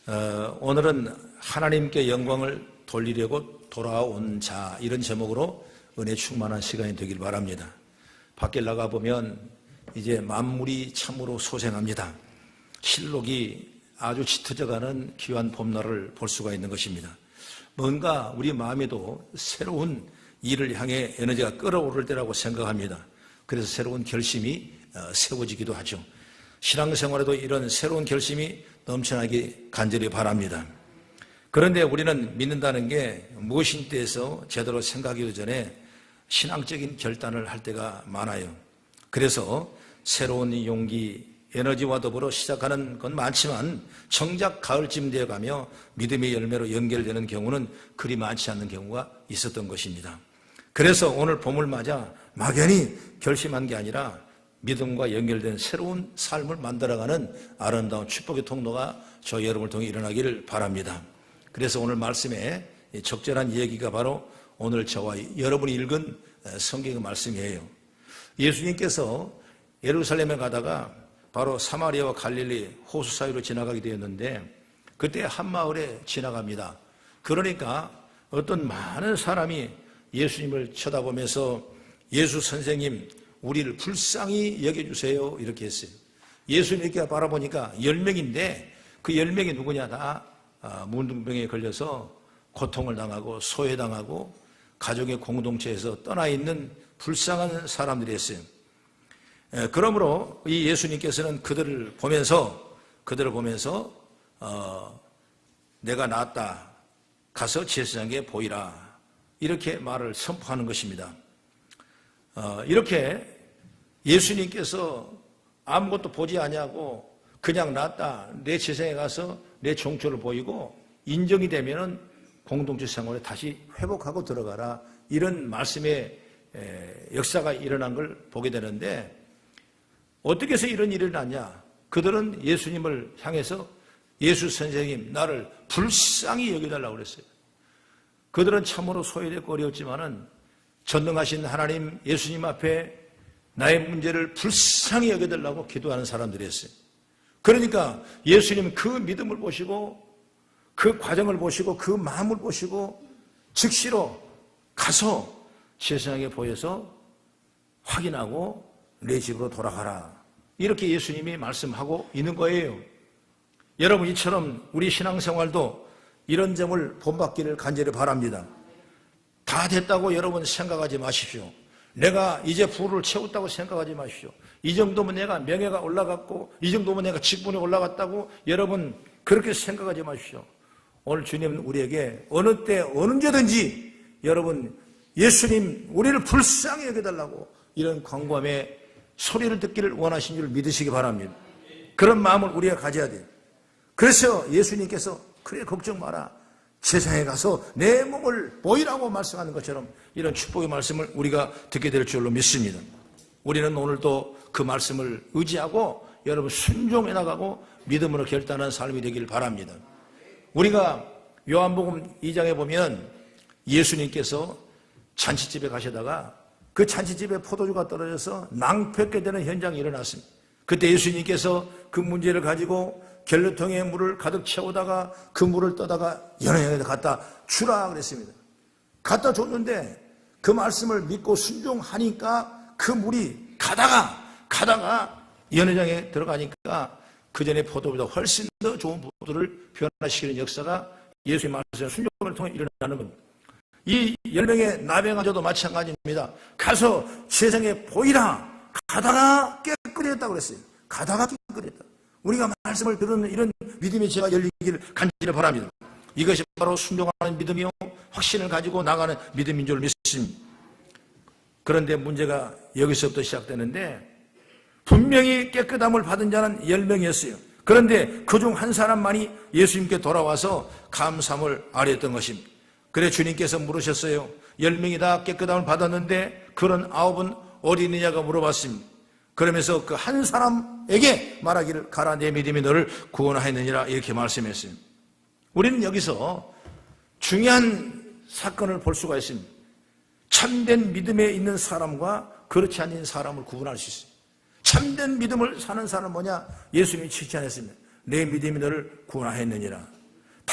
오늘은 하나님께 영광을 돌리려고 돌아온 자, 이런 제목으로 은혜 충만한 시간이 되길 바랍니다. 밖에 나가보면 이제 만물이 참으로 소생합니다. 실록이 아주 짙어져가는 귀한 봄날을 볼 수가 있는 것입니다. 뭔가 우리 마음에도 새로운 일을 향해 에너지가 끓어오를 때라고 생각합니다. 그래서 새로운 결심이 세워지기도 하죠. 신앙생활에도 이런 새로운 결심이 넘쳐나기 간절히 바랍니다. 그런데 우리는 믿는다는 게 무엇인 때에서 제대로 생각하기 전에 신앙적인 결단을 할 때가 많아요. 그래서 새로운 용기, 에너지와 더불어 시작하는 건 많지만 정작 가을쯤 되어가며 믿음의 열매로 연결되는 경우는 그리 많지 않는 경우가 있었던 것입니다. 그래서 오늘 봄을 맞아 막연히 결심한 게 아니라 믿음과 연결된 새로운 삶을 만들어가는 아름다운 축복의 통로가 저희 여러분을 통해 일어나기를 바랍니다. 그래서 오늘 말씀에 적절한 얘기가 바로 오늘 저와 여러분이 읽은 성경의 말씀이에요. 예수님께서 예루살렘에 가다가 바로 사마리아와 갈릴리 호수 사이로 지나가게 되었는데 그때 한 마을에 지나갑니다. 그러니까 어떤 많은 사람이 예수님을 쳐다보면서 예수 선생님, 우리를 불쌍히 여겨주세요, 이렇게 했어요. 예수님께 바라보니까 10명인데 그 10명이 누구냐, 다 문둥병에 걸려서 고통을 당하고 소외당하고 가족의 공동체에서 떠나 있는 불쌍한 사람들이었어요. 그러므로 이 예수님께서는 그들을 보면서 내가 낫다, 가서 제사장에게 보이라, 이렇게 말을 선포하는 것입니다. 이렇게 예수님께서 아무것도 보지 아니하고 그냥 낫다, 내 제사장에 가서 내 종초를 보이고 인정이 되면은 공동체 생활에 다시 회복하고 들어가라, 이런 말씀의 역사가 일어난 걸 보게 되는데, 어떻게 해서 이런 일이 일어났냐? 그들은 예수님을 향해서 예수 선생님, 나를 불쌍히 여겨달라고 그랬어요. 그들은 참으로 소외되고 어려웠지만은 전능하신 하나님 예수님 앞에 나의 문제를 불쌍히 여겨달라고 기도하는 사람들이었어요. 그러니까 예수님 그 믿음을 보시고 그 과정을 보시고 그 마음을 보시고 즉시로 가서 제사장에게 보여서 확인하고 내 집으로 돌아가라, 이렇게 예수님이 말씀하고 있는 거예요. 여러분, 이처럼 우리 신앙생활도 이런 점을 본받기를 간절히 바랍니다. 다 됐다고 여러분 생각하지 마십시오. 내가 이제 부를 채웠다고 생각하지 마십시오. 이 정도면 내가 명예가 올라갔고 이 정도면 내가 직분이 올라갔다고 여러분 그렇게 생각하지 마십시오. 오늘 주님은 우리에게 어느 때 언제든지 여러분 예수님 우리를 불쌍히 여겨달라고 이런 광범의 소리를 듣기를 원하신 줄 믿으시기 바랍니다. 그런 마음을 우리가 가져야 돼요. 그래서 예수님께서 그래 걱정 마라, 세상에 가서 내 몸을 보이라고 말씀하는 것처럼 이런 축복의 말씀을 우리가 듣게 될 줄로 믿습니다. 우리는 오늘도 그 말씀을 의지하고 여러분 순종해 나가고 믿음으로 결단하는 삶이 되기를 바랍니다. 우리가 요한복음 2장에 보면 예수님께서 잔치집에 가시다가 그 잔치집에 포도주가 떨어져서 낭패하게 되는 현장이 일어났습니다. 그때 예수님께서 그 문제를 가지고 결로통에 물을 가득 채우다가 그 물을 떠다가 연회장에 갖다 주라 그랬습니다. 갖다 줬는데 그 말씀을 믿고 순종하니까 그 물이 가다가 연회장에 들어가니까 그 전에 포도보다 훨씬 더 좋은 포도를 변화시키는 역사가 예수의 말씀의 순종을 통해 일어나는 겁니다. 이 10명의 나병아저도 마찬가지입니다. 가서 세상에 보이라, 가다가 깨끗했다고 그랬어요. 가다가 깨끗했다. 우리가 말씀을 들은 이런 믿음의 제가 열리기를 간절히 바랍니다. 이것이 바로 순종하는 믿음이요 확신을 가지고 나가는 믿음인 줄 믿습니다. 그런데 문제가 여기서부터 시작되는데, 분명히 깨끗함을 받은 자는 10명이었어요. 그런데 그중 한 사람만이 예수님께 돌아와서 감사함을 아뢰었던 것입니다. 그래 주님께서 물으셨어요. 10명이 다 깨끗함을 받았는데 그런 9은 어디느냐고 물어봤습니다. 그러면서 그 한 사람에게 말하기를 가라, 내 믿음이 너를 구원하였느니라, 이렇게 말씀했어요. 우리는 여기서 중요한 사건을 볼 수가 있습니다. 참된 믿음에 있는 사람과 그렇지 않은 사람을 구분할 수 있어요. 참된 믿음을 사는 사람은 뭐냐? 예수님이 칭찬했습니다. 내 믿음이 너를 구원하였느니라.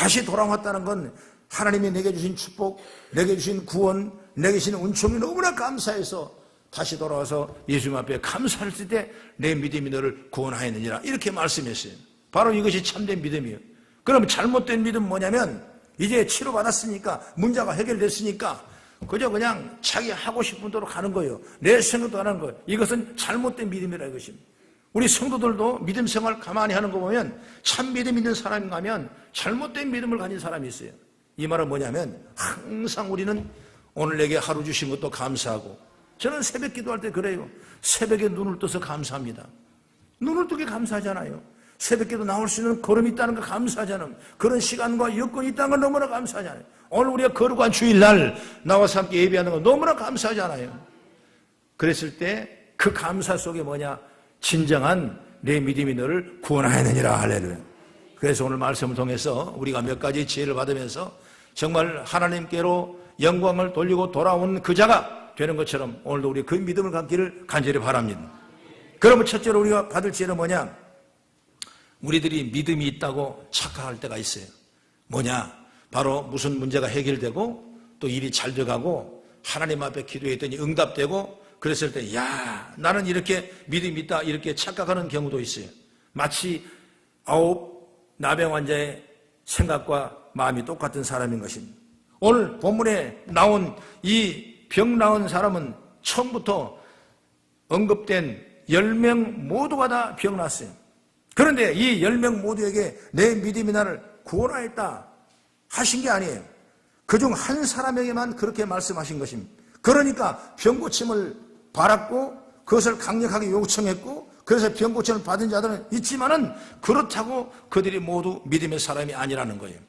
다시 돌아왔다는 건 하나님이 내게 주신 축복, 내게 주신 구원, 내게 주신 은총이 너무나 감사해서 다시 돌아와서 예수님 앞에 감사할 때 내 믿음이 너를 구원하였느니라 이렇게 말씀했어요. 바로 이것이 참된 믿음이에요. 그럼 잘못된 믿음 뭐냐면 이제 치료받았으니까 문제가 해결됐으니까 그냥 자기 하고 싶은 대로 가는 거예요. 내 생각도 안 하는 거예요. 이것은 잘못된 믿음이라 이것입니다. 우리 성도들도 믿음 생활 가만히 하는 거 보면 참 믿음 있는 사람인가 하면 잘못된 믿음을 가진 사람이 있어요. 이 말은 뭐냐면 항상 우리는 오늘 내게 하루 주신 것도 감사하고, 저는 새벽 기도할 때 그래요. 새벽에 눈을 떠서 감사합니다. 눈을 뜨게 감사하잖아요. 새벽 기도 나올 수 있는 걸음이 있다는 거 감사하잖아요. 그런 시간과 여건이 있다는 건 너무나 감사하잖아요. 오늘 우리가 거룩한 주일날 나와서 함께 예배하는 건 너무나 감사하잖아요. 그랬을 때 그 감사 속에 뭐냐? 진정한 내 믿음이 너를 구원하였느니라. 할렐루야. 그래서 오늘 말씀을 통해서 우리가 몇 가지 지혜를 받으면서 정말 하나님께로 영광을 돌리고 돌아온 그 자가 되는 것처럼 오늘도 우리 그 믿음을 갖기를 간절히 바랍니다. 그러면 첫째로 우리가 받을 지혜는 뭐냐? 우리들이 믿음이 있다고 착각할 때가 있어요. 뭐냐? 바로 무슨 문제가 해결되고 또 일이 잘 돼가고 하나님 앞에 기도했더니 응답되고 그랬을 때 야, 나는 이렇게 믿음이 있다 이렇게 착각하는 경우도 있어요. 마치 9 나병 환자의 생각과 마음이 똑같은 사람인 것입니다. 오늘 본문에 나온 이 병 나은 사람은 처음부터 언급된 10명 모두가 다 병 났어요. 그런데 이 10명 모두에게 내 믿음이 나를 구원하였다 하신 게 아니에요. 그중 한 사람에게만 그렇게 말씀하신 것입니다. 그러니까 병고침을 받았고 그것을 강력하게 요청했고 그래서 병고침을 받은 자들은 있지만은 그렇다고 그들이 모두 믿음의 사람이 아니라는 거예요.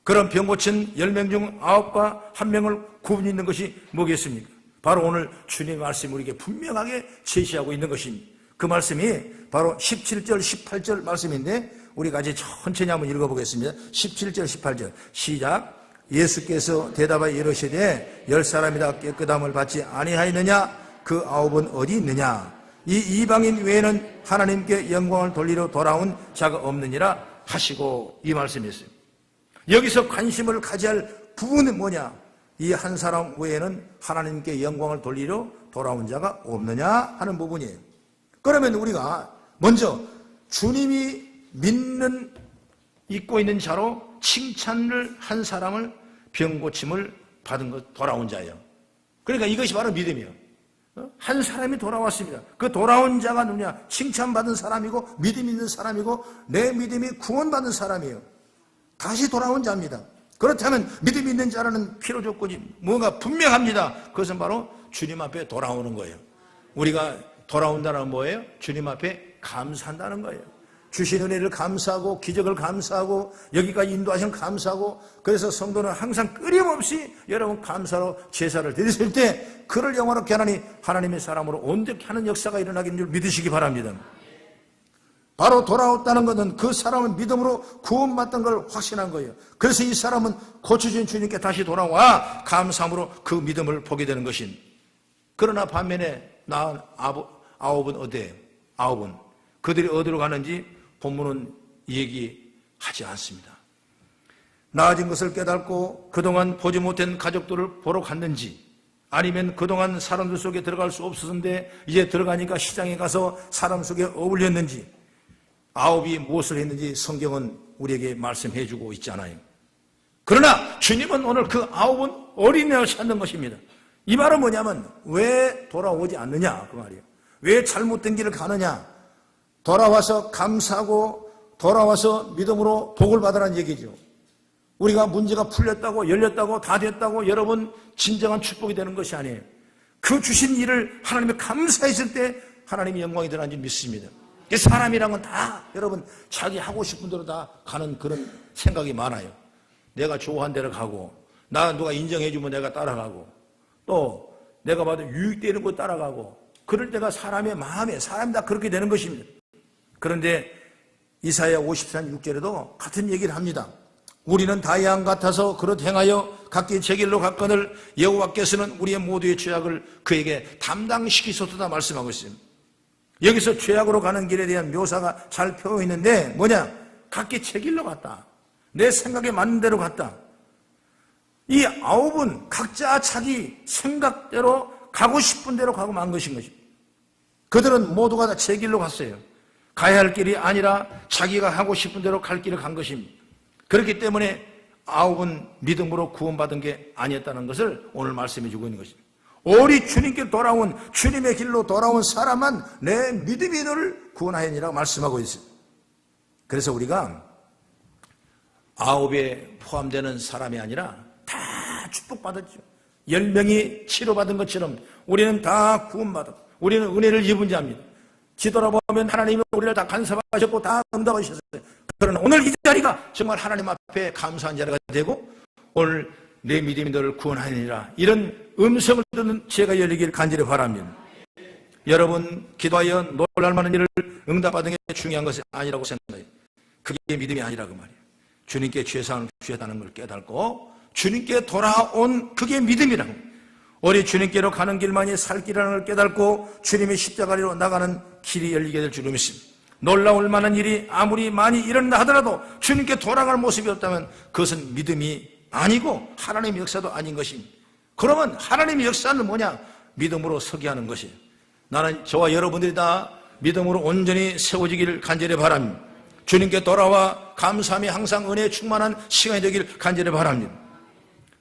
그런 병고친 10명 중 9과 1명을 구분짓는 것이 뭐겠습니까? 바로 오늘 주님의 말씀이 우리에게 분명하게 제시하고 있는 것입니다. 그 말씀이 바로 17절 18절 말씀인데 우리 같이 천천히 한번 읽어보겠습니다. 17절 18절 시작. 예수께서 대답하여 이르시되 10사람이다 깨끗함을 받지 아니하였느냐? 그 9은 어디 있느냐? 이 이방인 외에는 하나님께 영광을 돌리러 돌아온 자가 없느니라 하시고 이 말씀이었어요. 여기서 관심을 가져야 할 부분은 뭐냐? 이 한 사람 외에는 하나님께 영광을 돌리러 돌아온 자가 없느냐 하는 부분이에요. 그러면 우리가 먼저 주님이 믿는 잊고 있는 자로 칭찬을 한 사람을 병고침을 받은 것 돌아온 자예요. 그러니까 이것이 바로 믿음이에요. 한 사람이 돌아왔습니다. 그 돌아온 자가 누구냐? 칭찬받은 사람이고 믿음 있는 사람이고 내 믿음이 구원받은 사람이에요. 다시 돌아온 자입니다. 그렇다면 믿음 있는 자라는 필요 조건이 뭔가 분명합니다. 그것은 바로 주님 앞에 돌아오는 거예요. 우리가 돌아온다는 건 뭐예요? 주님 앞에 감사한다는 거예요. 주신 은혜를 감사하고 기적을 감사하고 여기까지 인도하신 감사하고 그래서 성도는 항상 끊임없이 여러분 감사로 제사를 드렸을 때 그를 영화롭게 하나니 하나님의 사람으로 온전히 하는 역사가 일어나기를 줄 믿으시기 바랍니다. 바로 돌아왔다는 것은 그 사람은 믿음으로 구원받던 걸 확신한 거예요. 그래서 이 사람은 고쳐준 주님께 다시 돌아와 감사함으로 그 믿음을 보게 되는 것인. 그러나 반면에 나은 9은 어디에요? 9은 그들이 어디로 가는지 본문은 얘기하지 않습니다. 나아진 것을 깨닫고 그동안 보지 못한 가족들을 보러 갔는지 아니면 그동안 사람들 속에 들어갈 수 없었는데 이제 들어가니까 시장에 가서 사람 속에 어울렸는지 9이 무엇을 했는지 성경은 우리에게 말씀해 주고 있잖아요. 그러나 주님은 오늘 그 9은 어린애를 찾는 것입니다. 이 말은 뭐냐면 왜 돌아오지 않느냐 그 말이에요. 왜 잘못된 길을 가느냐. 돌아와서 감사하고 돌아와서 믿음으로 복을 받으라는 얘기죠. 우리가 문제가 풀렸다고 열렸다고 다 됐다고 여러분 진정한 축복이 되는 것이 아니에요. 그 주신 일을 하나님이 감사했을 때 하나님이 영광이 드러난 줄 믿습니다. 사람이란 건 다 여러분 자기 하고 싶은 대로 다 가는 그런 생각이 많아요. 내가 좋아한 대로 가고 나 누가 인정해 주면 내가 따라가고 또 내가 봐도 유익되는 거 따라가고 그럴 때가 사람의 마음에 사람이 다 그렇게 되는 것입니다. 그런데 이사야 54장 6절에도 같은 얘기를 합니다. 우리는 다 양 같아서 그릇 행하여 각기 제 길로 갔거늘 여호와께서는 우리의 모두의 죄악을 그에게 담당시키소서다 말씀하고 있습니다. 여기서 죄악으로 가는 길에 대한 묘사가 잘 표현있는데 뭐냐? 각기 제 길로 갔다. 내 생각에 맞는 대로 갔다. 이 9은 각자 자기 생각대로 가고 싶은 대로 가고 만 것인 것입니다. 그들은 모두가 다 제 길로 갔어요. 가야 할 길이 아니라 자기가 하고 싶은 대로 갈 길을 간 것입니다. 그렇기 때문에 9은 믿음으로 구원받은 게 아니었다는 것을 오늘 말씀해 주고 있는 것입니다. 오리 주님께 돌아온, 주님의 길로 돌아온 사람만 내 믿음이 너를 구원하였니라고 말씀하고 있어요. 그래서 우리가 9에 포함되는 사람이 아니라 다 축복받았죠. 10명이 치료받은 것처럼 우리는 다 구원받았고 우리는 은혜를 입은 자입니다. 뒤돌아보면 하나님은 우리를 다 간섭하셨고 다 응답하셨어요. 그러나 오늘 이 자리가 정말 하나님 앞에 감사한 자리가 되고 오늘 내 믿음이 너를 구원하느니라 이런 음성을 듣는 제가 열리길 간절히 바랍니다. 여러분 기도하여 놀랄 만한 일을 응답받은 게 중요한 것이 아니라고 생각해요. 그게 믿음이 아니라 그 말이에요. 주님께 죄사함을 주셨다는 걸 깨닫고 주님께 돌아온 그게 믿음이라고. 우리 주님께로 가는 길만이 살 길이라는 걸 깨닫고 주님의 십자가로 나가는 길이 열리게 될 줄로 믿습니다. 놀라울 만한 일이 아무리 많이 일어난다 하더라도 주님께 돌아갈 모습이 없다면 그것은 믿음이 아니고 하나님의 역사도 아닌 것입니다. 그러면 하나님의 역사는 뭐냐? 믿음으로 서게 하는 것이에요. 나는 저와 여러분들이 다 믿음으로 온전히 세워지기를 간절히 바랍니다. 주님께 돌아와 감사함이 항상 은혜에 충만한 시간이 되기를 간절히 바랍니다.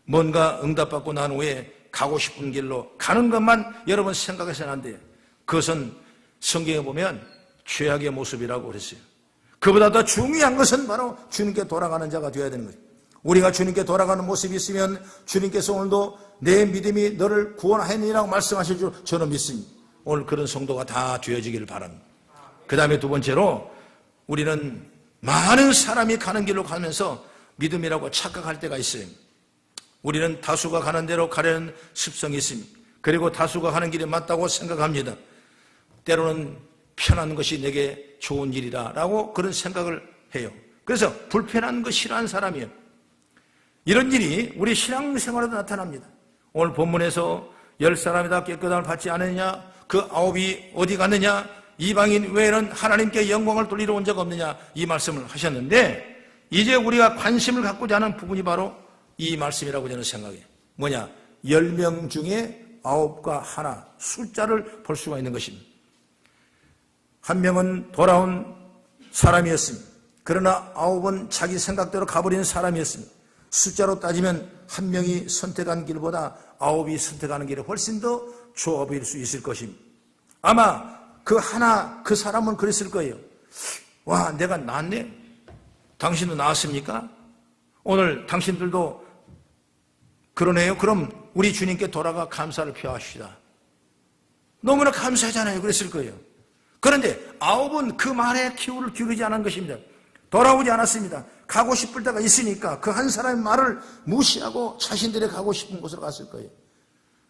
뭔가 응답받고 난 후에 가고 싶은 길로 가는 것만 여러분 생각해서는 안 돼요. 그것은 성경에 보면 죄악의 모습이라고 그랬어요. 그보다 더 중요한 것은 바로 주님께 돌아가는 자가 되어야 되는 거예요. 우리가 주님께 돌아가는 모습이 있으면 주님께서 오늘도 내 믿음이 너를 구원하느니라고 말씀하실 줄 저는 믿습니다. 오늘 그런 성도가 다 되어지기를 바랍니다. 그 다음에 두 번째로 우리는 많은 사람이 가는 길로 가면서 믿음이라고 착각할 때가 있어요. 우리는 다수가 가는 대로 가려는 습성이 있습니다. 그리고 다수가 가는 길이 맞다고 생각합니다. 때로는 편한 것이 내게 좋은 일이라고 그런 생각을 해요. 그래서 불편한 거 싫어하는 사람이에요. 이런 일이 우리 신앙생활에도 나타납니다. 오늘 본문에서 10사람이 다 깨끗함을 받지 않았느냐, 그 9이 어디 갔느냐, 이방인 외에는 하나님께 영광을 돌리러 온 적 없느냐, 이 말씀을 하셨는데 이제 우리가 관심을 갖고자 하는 부분이 바로 이 말씀이라고 저는 생각해요. 뭐냐? 10명 중에 9과 하나, 숫자를 볼 수가 있는 것입니다. 한 명은 돌아온 사람이었습니다. 그러나 9은 자기 생각대로 가버리는 사람이었습니다. 숫자로 따지면 한 명이 선택한 길보다 9이 선택하는 길이 훨씬 더 좋아 보일 수 있을 것입니다. 아마 그 사람은 그랬을 거예요. 와, 내가 낫네? 당신도 나았습니까? 오늘 당신들도 그러네요. 그럼 우리 주님께 돌아가 감사를 표합시다. 너무나 감사하잖아요. 그랬을 거예요. 그런데 9은 그 말에 기울을 기울이지 않은 것입니다. 돌아오지 않았습니다. 가고 싶을 때가 있으니까 그 한 사람의 말을 무시하고 자신들이 가고 싶은 곳으로 갔을 거예요.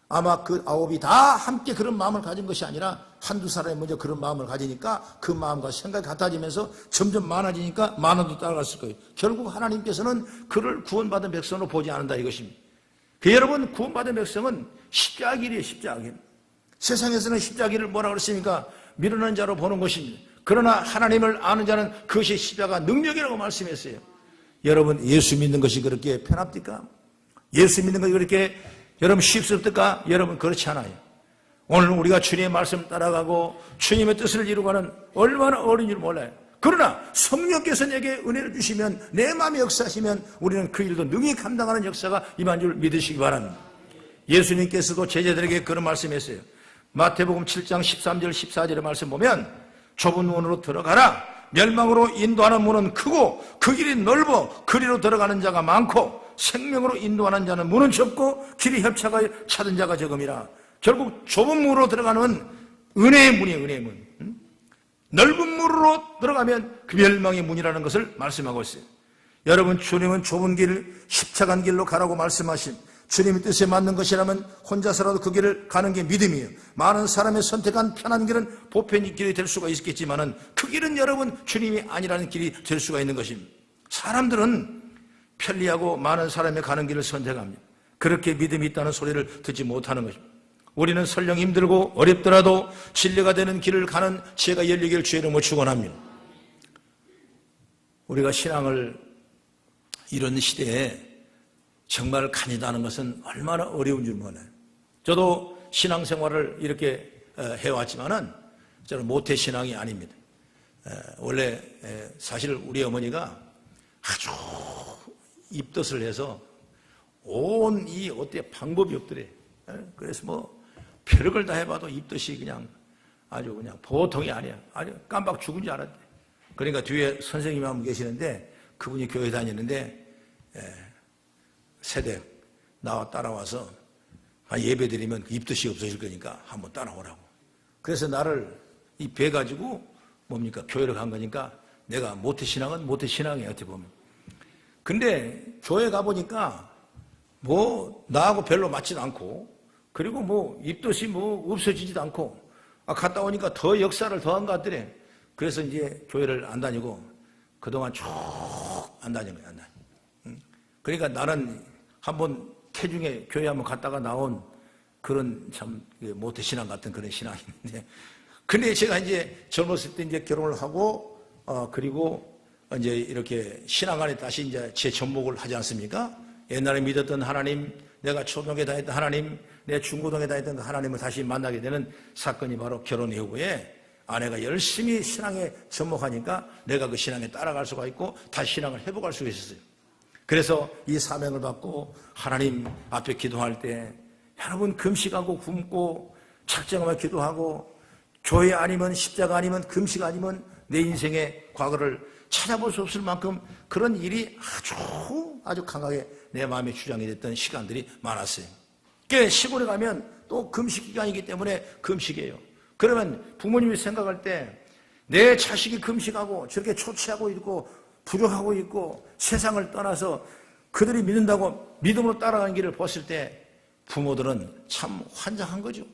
아마 그 9이 다 함께 그런 마음을 가진 것이 아니라 한두 사람이 먼저 그런 마음을 가지니까 그 마음과 생각이 같아지면서 점점 많아지니까 많아도 따라갔을 거예요. 결국 하나님께서는 그를 구원받은 백성으로 보지 않는다 이것입니다. 여러분, 구원받은 백성은 십자길이에요. 십자길. 세상에서는 십자길을 뭐라고 그랬습니까? 미루는 자로 보는 것입니다. 그러나 하나님을 아는 자는 그것이 십자가 능력이라고 말씀했어요. 여러분, 예수 믿는 것이 그렇게 편합니까? 예수 믿는 것이 그렇게 여러분 쉽습니까? 여러분, 그렇지 않아요. 오늘 우리가 주님의 말씀 따라가고 주님의 뜻을 이루고는 얼마나 어려운 줄 몰라요. 그러나 성령께서 내게 은혜를 주시면 내 마음에 역사하시면 우리는 그 일도 능히 감당하는 역사가 임한 줄 믿으시기 바랍니다. 예수님께서도 제자들에게 그런 말씀했어요. 마태복음 7장 13절 14절의 말씀 보면 좁은 문으로 들어가라. 멸망으로 인도하는 문은 크고 그 길이 넓어 그리로 들어가는 자가 많고 생명으로 인도하는 자는 문은 좁고 길이 협착하여 찾은 자가 적음이라. 결국 좁은 문으로 들어가는 은혜의 문이에요. 은혜의 문. 넓은 문으로 들어가면 그 멸망의 문이라는 것을 말씀하고 있어요. 여러분, 주님은 좁은 길, 십착한 길로 가라고 말씀하신 주님의 뜻에 맞는 것이라면 혼자서라도 그 길을 가는 게 믿음이에요. 많은 사람의 선택한 편한 길은 보편의 길이 될 수가 있겠지만은 그 길은 여러분 주님이 아니라는 길이 될 수가 있는 것입니다. 사람들은 편리하고 많은 사람이 가는 길을 선택합니다. 그렇게 믿음이 있다는 소리를 듣지 못하는 것입니다. 우리는 설령 힘들고 어렵더라도 진리가 되는 길을 가는 지혜가 열리기를 주의 이름으로 축원합니다. 우리가 신앙을 이런 시대에 정말 간이다는 것은 얼마나 어려운 줄 몰라요. 저도 신앙생활을 이렇게 해왔지만은 저는 모태신앙이 아닙니다. 원래 사실 우리 어머니가 아주 입덧을 해서 온 이 어때 방법이 없더래. 그래서 뭐 별걸 다 해봐도 입덧이 그냥 아주 그냥 보통이 아니야. 아주 깜빡 죽은 줄 알았대. 그러니까 뒤에 선생님이 한 분 계시는데 그분이 교회 다니는데 세대 나와 따라와서 예배 드리면 입덧이 없어질 거니까 한번 따라오라고. 그래서 나를 이 배 가지고 뭡니까 교회를 간 거니까 내가 모태신앙은 모태신앙이에요 어떻게 보면. 근데 교회 가보니까 뭐 나하고 별로 맞지도 않고 그리고 뭐 입덧이 뭐 없어지지도 않고 갔다 오니까 더 역사를 더한 것 같더래. 그래서 이제 교회를 안 다니고 그동안 쭉 안 다닌 거야. 안 다니. 그러니까 나는 한번 태중에 교회 한번 갔다가 나온 그런 참 모태신앙 같은 그런 신앙인데 근데 제가 이제 젊었을 때 이제 결혼을 하고 그리고 이제 이렇게 신앙 안에 다시 이제 재접목을 하지 않습니까? 옛날에 믿었던 하나님, 내가 초등학교에 다녔던 하나님, 내 중고등학교에 다녔던 하나님을 다시 만나게 되는 사건이 바로 결혼 이후에 아내가 열심히 신앙에 접목하니까 내가 그 신앙에 따라갈 수가 있고 다시 신앙을 회복할 수가 있었어요. 그래서 이 사명을 받고 하나님 앞에 기도할 때 여러분 금식하고 굶고 작정하며 기도하고 교회 아니면 십자가 아니면 금식 아니면 내 인생의 과거를 찾아볼 수 없을 만큼 그런 일이 아주 강하게 내 마음에 주장이 됐던 시간들이 많았어요. 그러니까 시골에 가면 또 금식 기간이기 때문에 금식이에요. 그러면 부모님이 생각할 때 내 자식이 금식하고 저렇게 초췌하고 있고 부족하고 있고 세상을 떠나서 그들이 믿는다고 믿음으로 따라가는 길을 봤을 때 부모들은 참 환장한 거죠.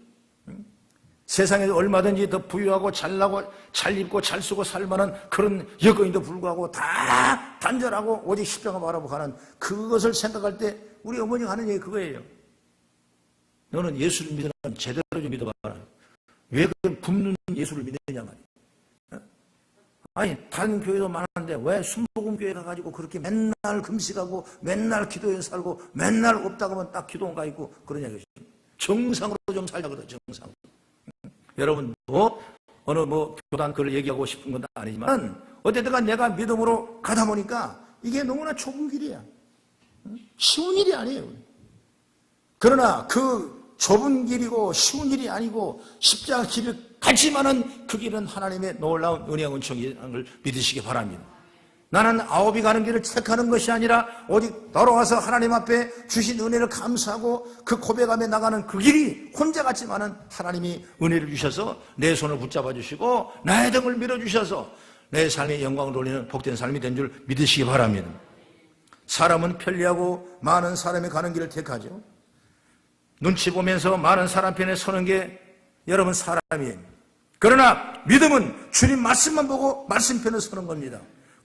세상에서 얼마든지 더 부유하고 잘나고 잘 입고 잘 쓰고 살 만한 그런 여건인도 불구하고 다 단절하고 오직 십자가 바라보고 가는 그것을 생각할 때 우리 어머니가 하는 얘기 그거예요. 너는 예수를 믿으면 제대로 좀 믿어봐라. 왜 그런 굶는 예수를 믿느냐 말이야. 아니 다른 교회도 많은데 왜 순복음교회 가가지고 그렇게 맨날 금식하고 맨날 기도해 살고 맨날 없다고 하면 딱 기도원 가 있고 그러냐 이거지. 정상으로 좀 살자거든 정상으로. 여러분 어느 교단 그걸 얘기하고 싶은 건 아니지만 어쨌든 내가 믿음으로 가다 보니까 이게 너무나 좁은 길이야. 쉬운 일이 아니에요. 그러나 그 좁은 길이고 쉬운 일이 아니고 십자가 길을 가지만은 그 길은 하나님의 놀라운 은혜와 은총이라는 걸 믿으시기 바랍니다. 나는 아홉이 가는 길을 택하는 것이 아니라 오직 돌아와서 하나님 앞에 주신 은혜를 감사하고 그 고백하며 나가는 그 길이 혼자 같지만은 하나님이 은혜를 주셔서 내 손을 붙잡아 주시고 나의 등을 밀어주셔서 내 삶의 영광을 돌리는 복된 삶이 된 줄 믿으시기 바랍니다. 사람은 편리하고 많은 사람이 가는 길을 택하죠. 눈치 보면서 많은 사람 편에 서는 게 여러분 사람이에요. 그러나 믿음은 주님 말씀만 보고 말씀 편에 서는 겁니다.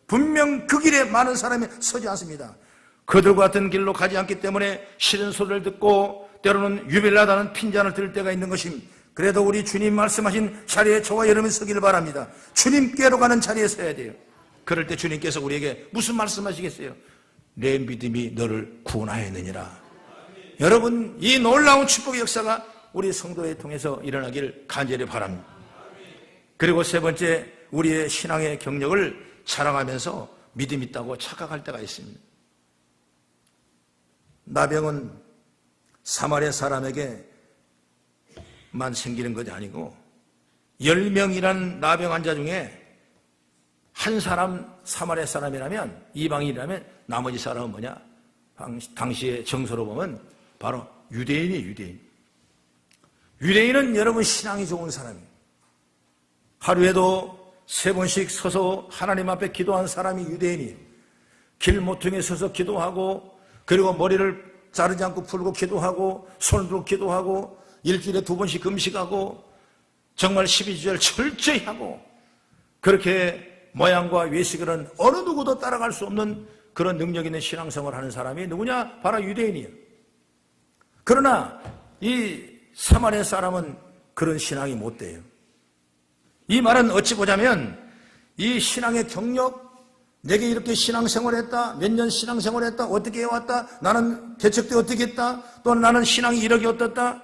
분명 그 길에 많은 사람이 서지 않습니다. 그들과 같은 길로 가지 않기 때문에 싫은 소리를 듣고 때로는 유별나다는 핀잔을 들을 때가 있는 것입니다. 그래도 우리 주님 말씀하신 자리에 저와 여러분이 서기를 바랍니다. 주님께로 가는 자리에 서야 돼요. 그럴 때 주님께서 우리에게 무슨 말씀하시겠어요? 내 믿음이 너를 구원하였느니라. 여러분 이 놀라운 축복의 역사가 우리 성도에 통해서 일어나기를 간절히 바랍니다. 그리고 세 번째 우리의 신앙의 경력을 자랑하면서 믿음 있다고 착각할 때가 있습니다. 나병은 사마리아 사람에게만 생기는 것이 아니고 10명이라는 나병 환자 중에 한 사람 사마리아 사람이라면 이방인이라면 나머지 사람은 뭐냐? 당시의 정서로 보면 바로 유대인이에요. 유대인. 유대인은 여러분 신앙이 좋은 사람이에요. 하루에도 3번씩 서서 하나님 앞에 기도한 사람이 유대인이에요. 길 모퉁이에 서서 기도하고 그리고 머리를 자르지 않고 풀고 기도하고 손을 들고 기도하고 일주일에 2번씩 금식하고 정말 12주절 철저히 하고 그렇게 모양과 외식은 어느 누구도 따라갈 수 없는 그런 능력 있는 신앙생활을 하는 사람이 누구냐? 바로 유대인이에요. 그러나 이 사마리아 사람은 그런 신앙이 못 돼요. 이 말은 어찌 보자면 이 신앙의 경력 내게 이렇게 신앙생활했다, 몇 년 신앙생활했다, 어떻게 해왔다, 나는 개척 때 어떻게 했다, 또 나는 신앙이 이렇게 어떻다,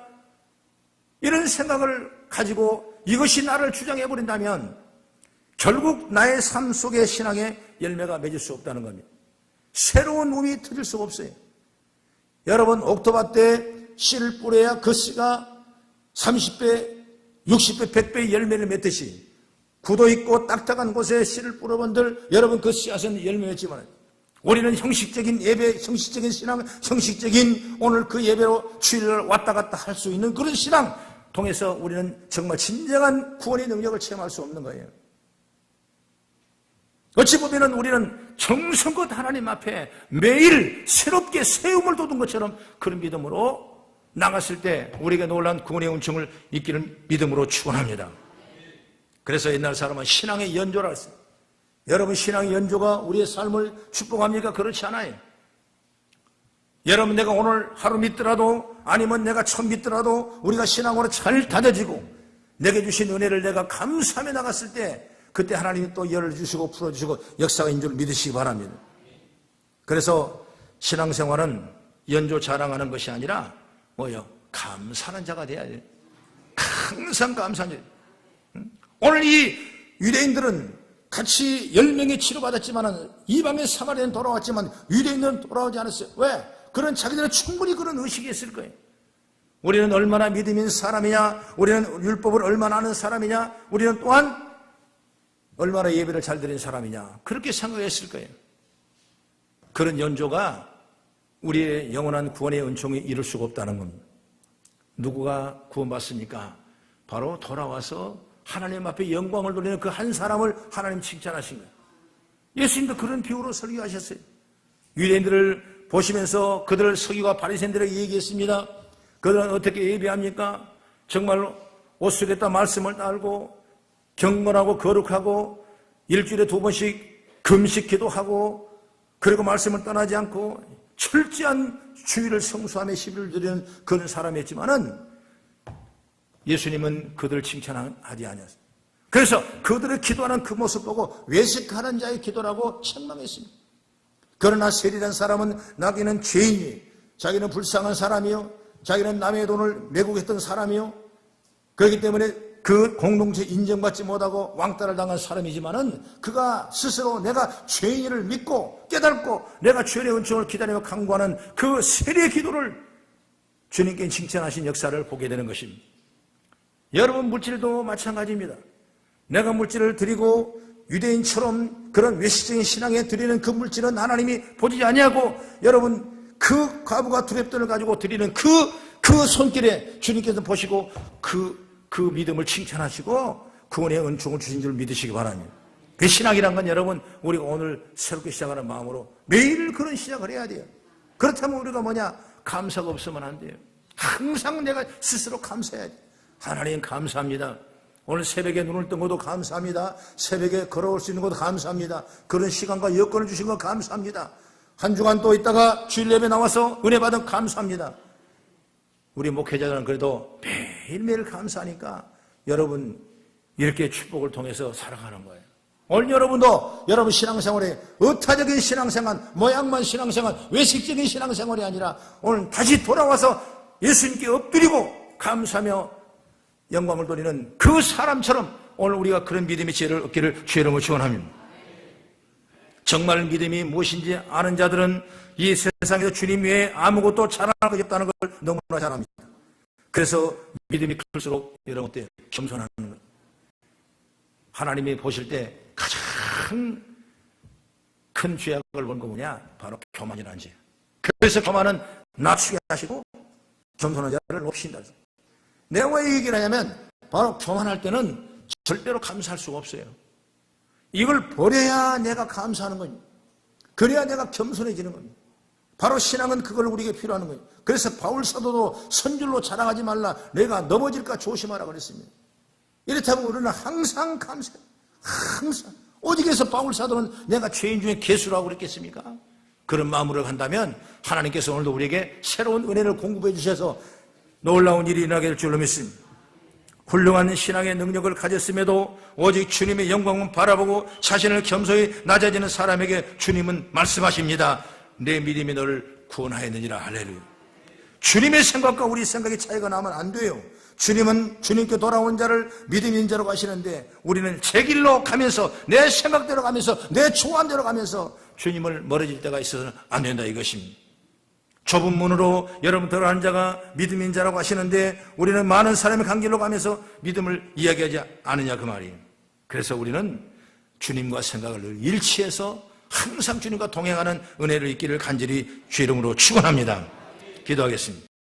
이런 생각을 가지고 이것이 나를 주장해버린다면 결국 나의 삶 속의 신앙의 열매가 맺을 수 없다는 겁니다. 새로운 몸이 터질 수가 없어요. 여러분, 옥토바 때 씨를 뿌려야 그 씨가 30배, 60배, 100배의 열매를 맺듯이 구도 있고 딱딱한 곳에 씨를 뿌려본들 여러분 그 씨앗은 열매 맺지만 우리는 형식적인 예배, 형식적인 신앙, 형식적인 오늘 그 예배로 주일을 왔다 갔다 할 수 있는 그런 신앙 통해서 우리는 정말 진정한 구원의 능력을 체험할 수 없는 거예요. 어찌 보면 우리는 정성껏 하나님 앞에 매일 새롭게 세움을 돋은 것처럼 그런 믿음으로 나갔을 때 우리에게 놀라운 구원의 은총을 잊기를 믿음으로 축원합니다. 그래서 옛날 사람은 신앙의 연조라 했어요. 여러분, 신앙의 연조가 우리의 삶을 축복합니까? 그렇지 않아요. 여러분, 내가 오늘 하루 믿더라도 아니면 내가 처음 믿더라도 우리가 신앙으로 잘 다져지고 내게 주신 은혜를 내가 감사하며 나갔을 때 그때 하나님이 또 열어주시고 풀어주시고 역사인 줄 믿으시기 바랍니다. 그래서 신앙생활은 연조 자랑하는 것이 아니라 뭐요? 감사하는 자가 돼야 돼요. 항상 감사하는 자. 오늘 이 유대인들은 같이 10명이 치료받았지만 이방의 사마리아는 돌아왔지만 유대인들은 돌아오지 않았어요. 왜? 그런 자기들은 충분히 그런 의식이 있을 거예요. 우리는 얼마나 믿음 있는 사람이냐, 우리는 율법을 얼마나 아는 사람이냐, 우리는 또한 얼마나 예배를 잘 드린 사람이냐, 그렇게 생각했을 거예요. 그런 연조가 우리의 영원한 구원의 은총이 이룰 수가 없다는 겁니다. 누구가 구원받습니까? 바로 돌아와서 하나님 앞에 영광을 돌리는 그 한 사람을 하나님 칭찬하신 거예요. 예수님도 그런 비유로 설교하셨어요. 유대인들을 보시면서 그들 서기관 바리새인들에게 얘기했습니다. 그들은 어떻게 예배합니까? 정말 옷 속에다 말씀을 달고 경건하고 거룩하고 일주일에 2번씩 금식 기도하고 그리고 말씀을 떠나지 않고 철저한 주일을 성수하며 10일을 드리는 그런 사람이었지만은 예수님은 그들을 칭찬하지 않았어요. 그래서 그들의 기도하는 그 모습 보고 외식하는 자의 기도라고 책망했습니다. 그러나 세리란 사람은 나기는 죄인이, 자기는 불쌍한 사람이요, 자기는 남의 돈을 매국했던 사람이요, 그렇기 때문에 그 공동체 인정받지 못하고 왕따를 당한 사람이지만은 그가 스스로 내가 죄인을 믿고 깨닫고 내가 죄의 은총을 기다리며 간구하는 그 세리의 기도를 주님께 칭찬하신 역사를 보게 되는 것입니다. 여러분, 물질도 마찬가지입니다. 내가 물질을 드리고 유대인처럼 그런 외식적인 신앙에 드리는 그 물질은 하나님이 보지 아니하고 여러분 그 과부가 두렵돈을 가지고 드리는 그 손길에 주님께서 보시고 그 믿음을 칭찬하시고 구원의 은총을 주신 줄 믿으시기 바랍니다. 그 신앙이란 건 여러분 우리가 오늘 새롭게 시작하는 마음으로 매일 그런 시작을 해야 돼요. 그렇다면 우리가 뭐냐? 감사가 없으면 안 돼요. 항상 내가 스스로 감사해야 돼요. 하나님 감사합니다. 오늘 새벽에 눈을 뜬 것도 감사합니다. 새벽에 걸어올 수 있는 것도 감사합니다. 그런 시간과 여건을 주신 것 감사합니다. 한 주간 또 있다가 주일 예배 나와서 은혜 받은 감사합니다. 우리 목회자들은 그래도 매일매일 감사하니까 여러분 이렇게 축복을 통해서 살아가는 거예요. 오늘 여러분도 여러분 신앙생활에 의타적인 신앙생활, 모양만 신앙생활, 외식적인 신앙생활이 아니라 오늘 다시 돌아와서 예수님께 엎드리고 감사하며 영광을 돌리는 그 사람처럼 오늘 우리가 그런 믿음의 지혜를 얻기를 주의 이름으로 축원합니다. 정말 믿음이 무엇인지 아는 자들은 이 세상에서 주님 외에 아무것도 자랑할 것이 없다는 걸 너무나 잘 압니다. 그래서 믿음이 클수록 여러분 어때요? 겸손하는 거예요. 하나님이 보실 때 가장 큰 죄악을 본 거 뭐냐? 바로 교만이라는 죄. 그래서 교만은 낮추게 하시고 겸손한 자를 높이신다. 내가 왜 얘기를 하냐면 바로 교만할 때는 절대로 감사할 수가 없어요. 이걸 버려야 내가 감사하는 거예요. 그래야 내가 겸손해지는 겁니다. 바로 신앙은 그걸 우리에게 필요하는 거예요. 그래서 바울 사도도 선줄로 자랑하지 말라, 내가 넘어질까 조심하라 그랬습니다. 이렇다면 우리는 항상 감사해요. 항상. 어디에서 바울 사도는 내가 죄인 중에 괴수라고 그랬겠습니까? 그런 마음으로 간다면 하나님께서 오늘도 우리에게 새로운 은혜를 공급해 주셔서 놀라운 일이 일어나게 될 줄로 믿습니다. 훌륭한 신앙의 능력을 가졌음에도 오직 주님의 영광만 바라보고 자신을 겸손히 낮아지는 사람에게 주님은 말씀하십니다. 내 믿음이 너를 구원하였느니라. 할렐루야. 주님의 생각과 우리 생각의 차이가 나면 안 돼요. 주님은 주님께 돌아온 자를 믿음인 자라고 하시는데 우리는 제 길로 가면서 내 생각대로 가면서 내 초안대로 가면서 주님을 멀어질 때가 있어서는 안 된다 이것입니다. 좁은 문으로 여러분 들어가는 자가 믿음인 자라고 하시는데 우리는 많은 사람의 간 길로 가면서 믿음을 이야기하지 않느냐 그 말이에요. 그래서 우리는 주님과 생각을 늘 일치해서 항상 주님과 동행하는 은혜를 있기를 간절히 주의 이름으로 축원합니다. 기도하겠습니다.